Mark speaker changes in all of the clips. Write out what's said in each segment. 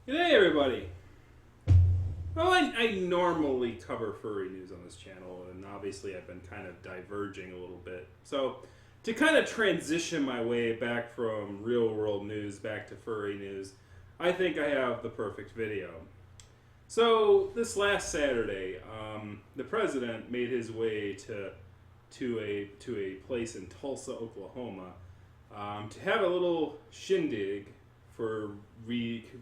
Speaker 1: G'day everybody! Well, I normally cover furry news on this channel, and obviously I've been kind of diverging a little bit. So, to kind of transition my way back from real world news back to furry news, I think I have the perfect video. So, this last Saturday, the president made his way to a place in Tulsa, Oklahoma, to have a little shindig for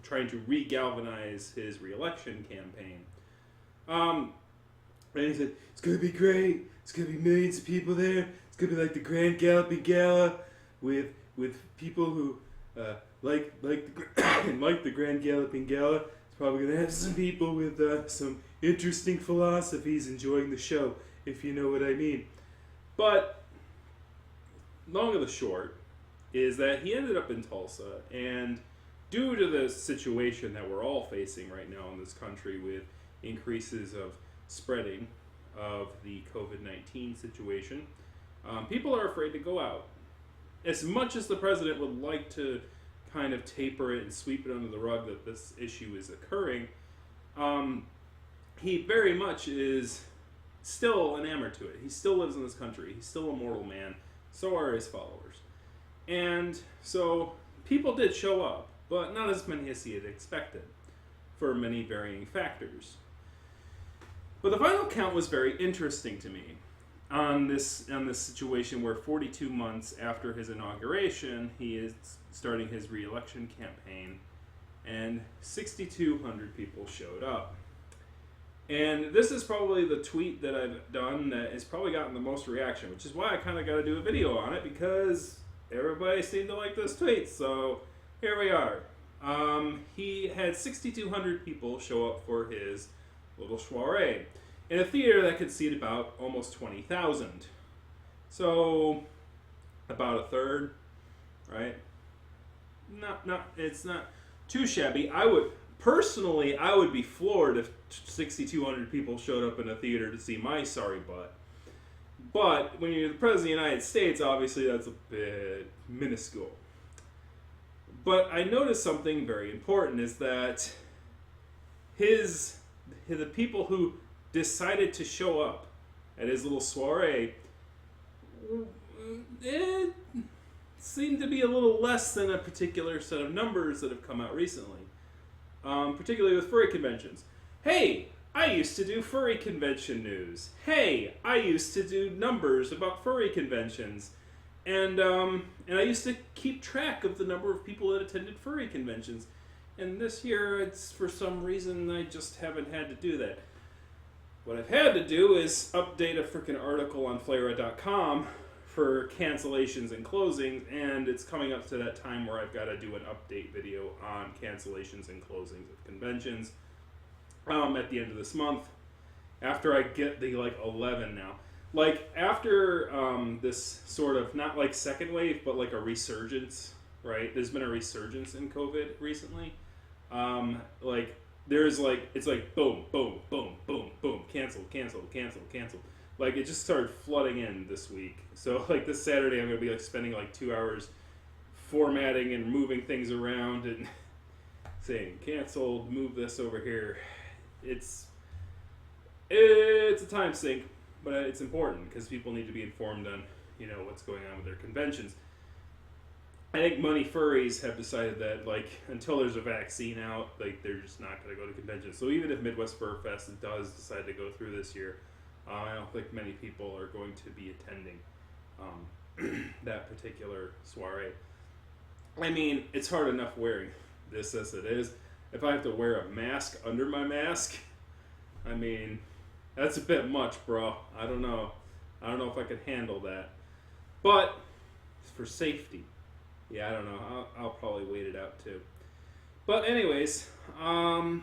Speaker 1: trying to re-galvanize his re-election campaign. And he said, it's going to be great. It's going to be millions of people there. It's going to be like the Grand Galloping Gala with people who like the Grand Galloping Gala. It's probably going to have some people with some interesting philosophies enjoying the show, if you know what I mean. But long of the short is that he ended up in Tulsa, and due to the situation that we're all facing right now in this country with increases of spreading of the COVID-19 situation, people are afraid to go out. As much as the president would like to kind of taper it and sweep it under the rug that this issue is occurring, he very much is still enamored to it. He still lives in this country. He's still a mortal man. So are his followers. And so people did show up, but not as many as he had expected, for many varying factors. But the final count was very interesting to me on this situation where 42 months after his inauguration, he is starting his re-election campaign, and 6,200 people showed up. And this is probably the tweet that I've done that has probably gotten the most reaction, which is why I kind of got to do a video on it, because everybody seemed to like this tweet. So here we are. He had 6,200 people show up for his little soiree in a theater that could seat about almost 20,000. So about a third, right? It's not too shabby. I would be floored if 6,200 people showed up in a theater to see my sorry butt. But when you're the President of the United States, obviously that's a bit minuscule. But I noticed something very important is that the people who decided to show up at his little soiree, it seemed to be a little less than a particular set of numbers that have come out recently. Particularly with furry conventions. Hey, I used to do furry convention news. Hey, I used to do numbers about furry conventions. And I used to keep track of the number of people that attended furry conventions. And this year, it's for some reason, I just haven't had to do that. What I've had to do is update a freaking article on Flera.com for cancellations and closings, and it's coming up to that time where I've got to do an update video on cancellations and closings of conventions at the end of this month, after I get the 11 now. After this sort of, not like second wave, but like a resurgence, right? There's been a resurgence in COVID recently. It's like boom, boom, boom, boom, boom, cancel. It just started flooding in this week. So this Saturday I'm going to be spending 2 hours formatting and moving things around and saying canceled, move this over here. It's a time sink, but it's important because people need to be informed on what's going on with their conventions. I think many furries have decided that until there's a vaccine out, they're just not going to go to conventions. So even if Midwest Fur Fest does decide to go through this year, I don't think many people are going to be attending that particular soiree. I mean, it's hard enough wearing this as it is. If I have to wear a mask under my mask, I mean, that's a bit much, bro. I don't know if I could handle that. But for safety, yeah, I don't know. I'll probably wait it out too. But anyways, but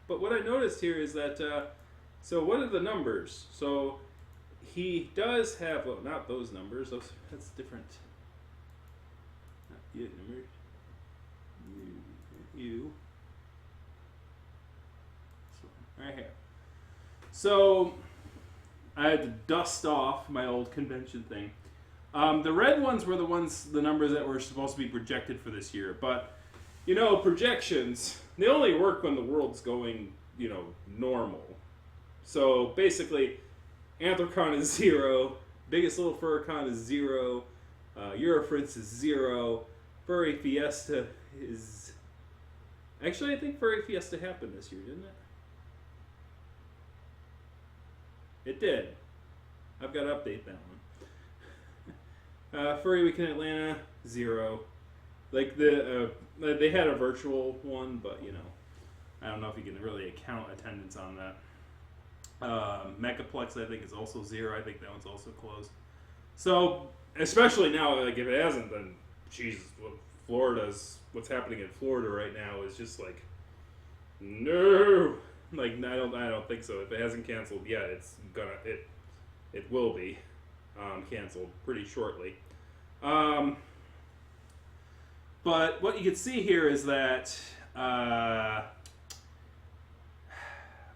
Speaker 1: what I noticed here is that, so what are the numbers? So he does have, well, not those numbers. That's different. Not you. You. Right here. So I had to dust off my old convention thing. The red ones were the numbers that were supposed to be projected for this year. But, projections, they only work when the world's going, normal. So basically, Anthrocon is 0, Biggest Little Furcon is 0, Eurofritz is 0, Furry Fiesta is... Actually, I think Furry Fiesta happened this year, didn't it? It did. I've got to update that one. Furry Week in Atlanta, 0. Like, they had a virtual one, but, I don't know if you can really account attendance on that. Megaplex, I think, is also 0. I think that one's also closed. So, especially now, like, if it hasn't, then, Jesus, what's happening in Florida right now is just like, no. Like, I don't think so. If it hasn't canceled yet, it will be canceled pretty shortly. But what you can see here is that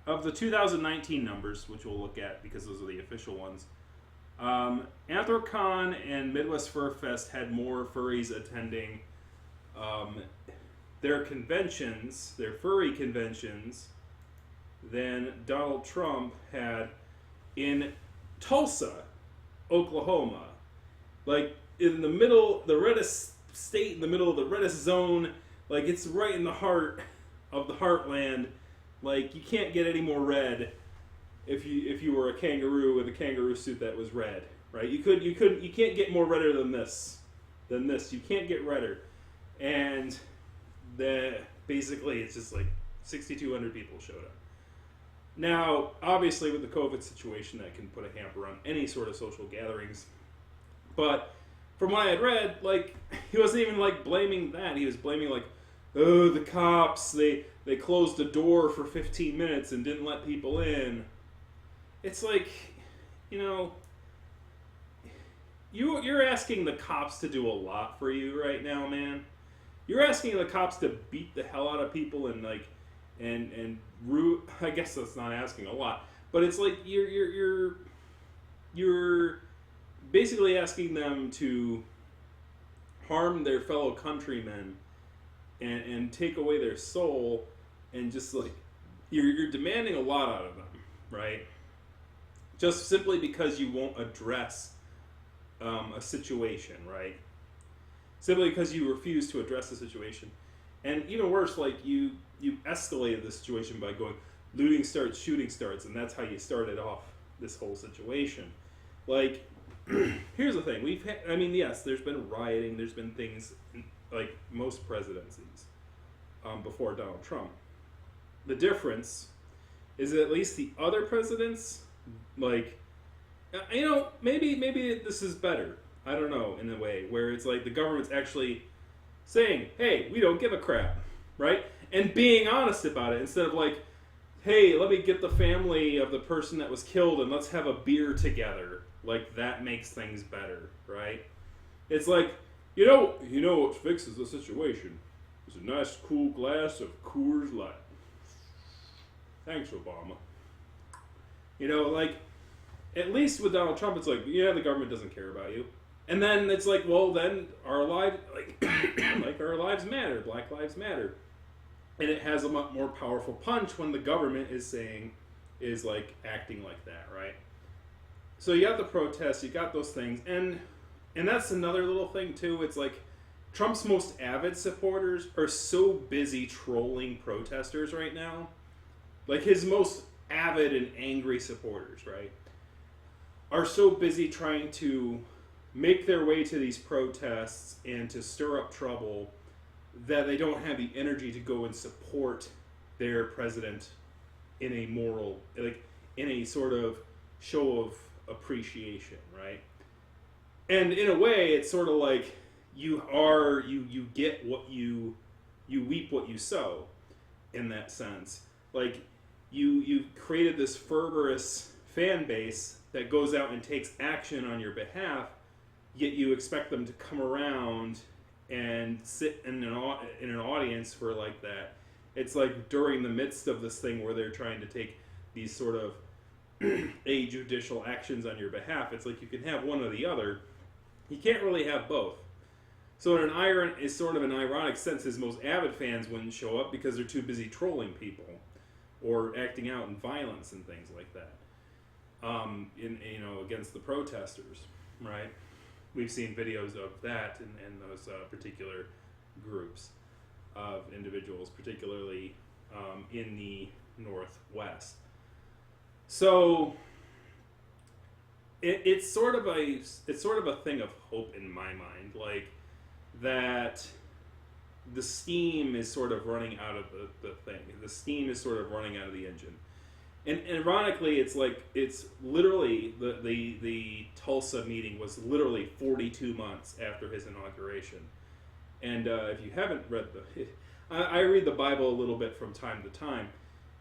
Speaker 1: of the 2019 numbers, which we'll look at because those are the official ones, Anthrocon and Midwest Fur Fest had more furries attending their conventions, their furry conventions, than Donald Trump had in Tulsa, Oklahoma. Like, in the middle, the reddest state in the middle of the reddest zone. Like, it's right in the heart of the heartland. Like, you can't get any more red if you were a kangaroo with a kangaroo suit that was red, right? You can't get more redder than this. You can't get redder. And basically it's just like 6,200 people showed up. Now, obviously with the COVID situation, that can put a hamper on any sort of social gatherings. But from what I had read, like, he wasn't even like blaming that. He was blaming like, oh, the cops, they closed the door for 15 minutes and didn't let people in. It's like, you're asking the cops to do a lot for you right now, man. You're asking the cops to beat the hell out of people and like, and I guess that's not asking a lot, but it's like you're basically asking them to harm their fellow countrymen and take away their soul, and just like you're demanding a lot out of them, right? Just simply because you won't address a situation, right? Simply because you refuse to address the situation. And even worse, like, you escalated the situation by going, looting starts, shooting starts, and that's how you started off this whole situation. Like, here's the thing. Yes, there's been rioting, there's been things like most presidencies before Donald Trump. The difference is that at least the other presidents, like, maybe this is better. I don't know, in a way, where it's like the government's actually saying, hey, we don't give a crap, right? And being honest about it, instead of like, hey, let me get the family of the person that was killed and let's have a beer together. Like, that makes things better, right? It's like, you know what fixes the situation? It's a nice cool glass of Coors Light. Thanks, Obama. Like, at least with Donald Trump, it's like, yeah, the government doesn't care about you. And then it's like, well, then our lives, like our lives matter. Black lives matter. And it has a much more powerful punch when the government is acting like that, right? So you got the protests, you got those things, and that's another little thing too. It's like Trump's most avid supporters are so busy trolling protesters right now. Like, his most avid and angry supporters, right, are so busy trying to make their way to these protests and to stir up trouble that they don't have the energy to go and support their president in a moral, like, in a sort of show of appreciation, right? And in a way, it's sort of like you get what you reap what you sow, in that sense. Like, you created this fervorous fan base that goes out and takes action on your behalf, yet you expect them to come around and sit in an audience for like that. It's like during the midst of this thing where they're trying to take these sort of judicial actions on your behalf. It's like you can have one or the other. You can't really have both. So in is sort of an ironic sense, his most avid fans wouldn't show up because they're too busy trolling people or acting out in violence and things like that. Against the protesters, right? We've seen videos of that in those particular groups of individuals, particularly in the Northwest. So it's sort of a thing of hope in my mind, like that the steam is sort of running out of the thing. The steam is sort of running out of the engine. And ironically, it's literally the Tulsa meeting was literally 42 months after his inauguration. And if you haven't read I read the Bible a little bit from time to time.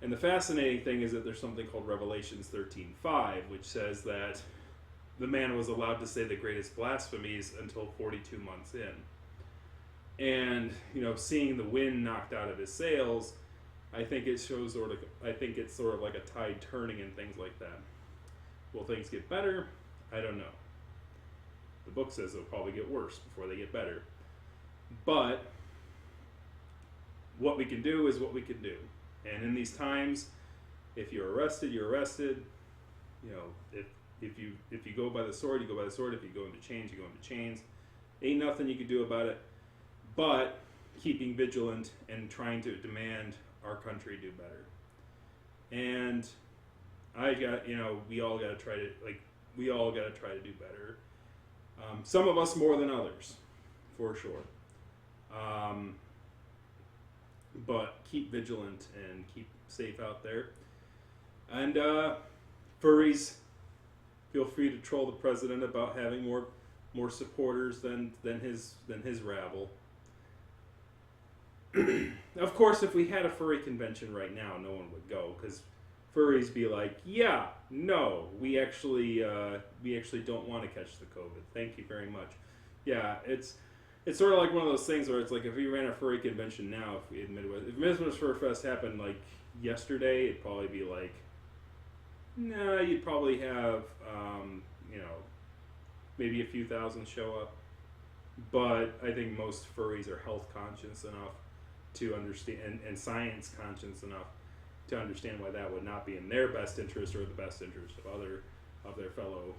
Speaker 1: And the fascinating thing is that there's something called Revelations 13:5, which says that the man was allowed to say the greatest blasphemies until 42 months in. And, seeing the wind knocked out of his sails, I think it shows it's sort of like a tide turning and things like that. Will things get better? I don't know. The book says they'll probably get worse before they get better. But what we can do is what we can do. And in these times, if you're arrested, you're arrested. If you go by the sword, you go by the sword. If you go into chains, you go into chains. Ain't nothing you can do about it. But keeping vigilant and trying to demand our country do better. And we all got to try to do better. Some of us more than others, for sure. But keep vigilant and keep safe out there. And furries, feel free to troll the president about having more supporters than his rabble. Of course, if we had a furry convention right now, no one would go because furries be like, yeah, no, we actually don't want to catch the COVID. Thank you very much. Yeah, it's sort of like one of those things where it's like if we ran a furry convention now, if Midwest Fur Fest happened like yesterday, it'd probably be like, nah, you'd probably have maybe a few thousand show up. But I think most furries are health conscious enough to understand and science conscious enough to understand why that would not be in their best interest or the best interest of their fellow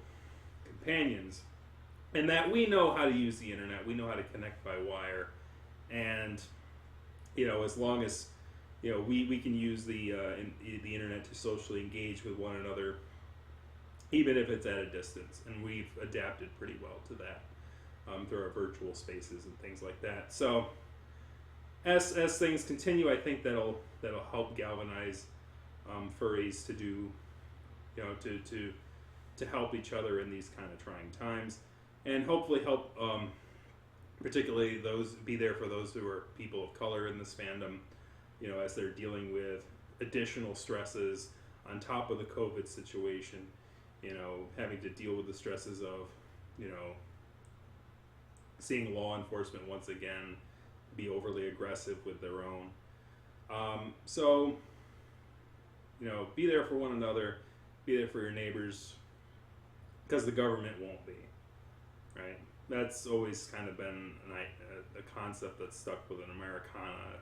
Speaker 1: companions, and that we know how to use the internet, we know how to connect by wire, and as long as we can use the internet to socially engage with one another, even if it's at a distance, and we've adapted pretty well to that through our virtual spaces and things like that. So as things continue, I think that'll help galvanize furries to do, to help each other in these kind of trying times, and hopefully help particularly be there for those who are people of color in this fandom, as they're dealing with additional stresses on top of the COVID situation, having to deal with the stresses of, seeing law enforcement once again be overly aggressive with their own. So, be there for one another, be there for your neighbors, because the government won't be, right? That's always kind of been a concept that's stuck with an Americana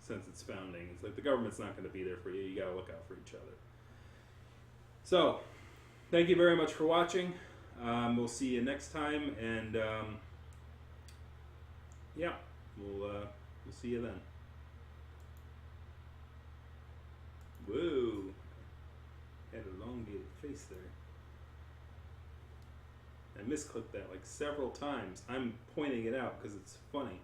Speaker 1: since its founding. It's like the government's not going to be there for you. You got to look out for each other. So, thank you very much for watching. We'll see you next time, and yeah, we'll see you then. Whoa, had an elongated face there. I misclicked that like several times. I'm pointing it out because it's funny.